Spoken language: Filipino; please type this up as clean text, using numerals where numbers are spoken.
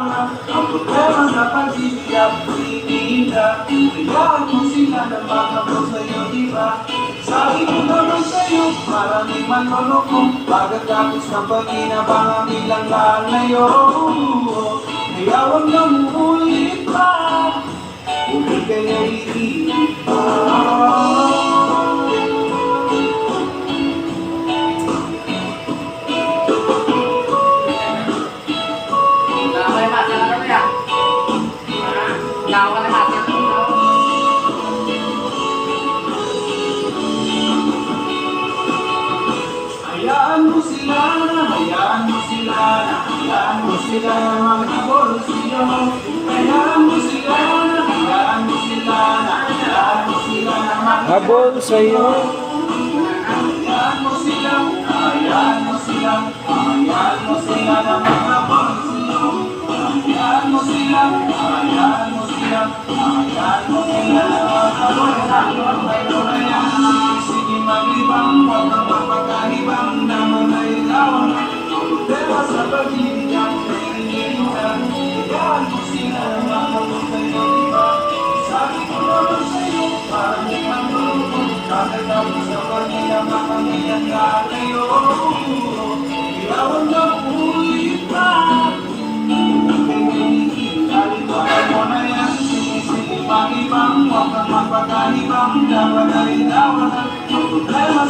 Ang problema na pag-ibig pinida. Hayaan mo sila na makabot sa'yo, diba? Sabi ko naman sa'yo, maraming manloloko. Pagkatapos ng pag-inabang ang ilang lalayo. Kaya huwag na muulit pa. Uli kaya iibig pa. Hayaan mo sila na, hayaan mo sila na, hayaan mo sila na mag-abol sa'yo. Hayaan mo sila na, hayaan mo sila na, hayaan mo sila na Habol sa'yo. Hayaan mo sila, hayaan mo sila, hayaan mo sila na mag-abol sa'yo. Hayaan mo sila, hayaan mo sila, hayaan mo sila na mag-abol sa'yo. Sige maglibang, huwag kang mapagkalibang na manailawan. Problema sa pag-ibig ang pinilitan. Hayaan mo sila na mag-abol sa'yo, diba? Sabi ko naman sa'yo, parang di man lulubog. Kakatapos sa pag-ilang kami ang lalayo. Kaya huwag na ulit pa. Kalimutan mo na yan. Sige pag-ibang, huwag kang mapagkalibang. Dapat ay lawan. Problema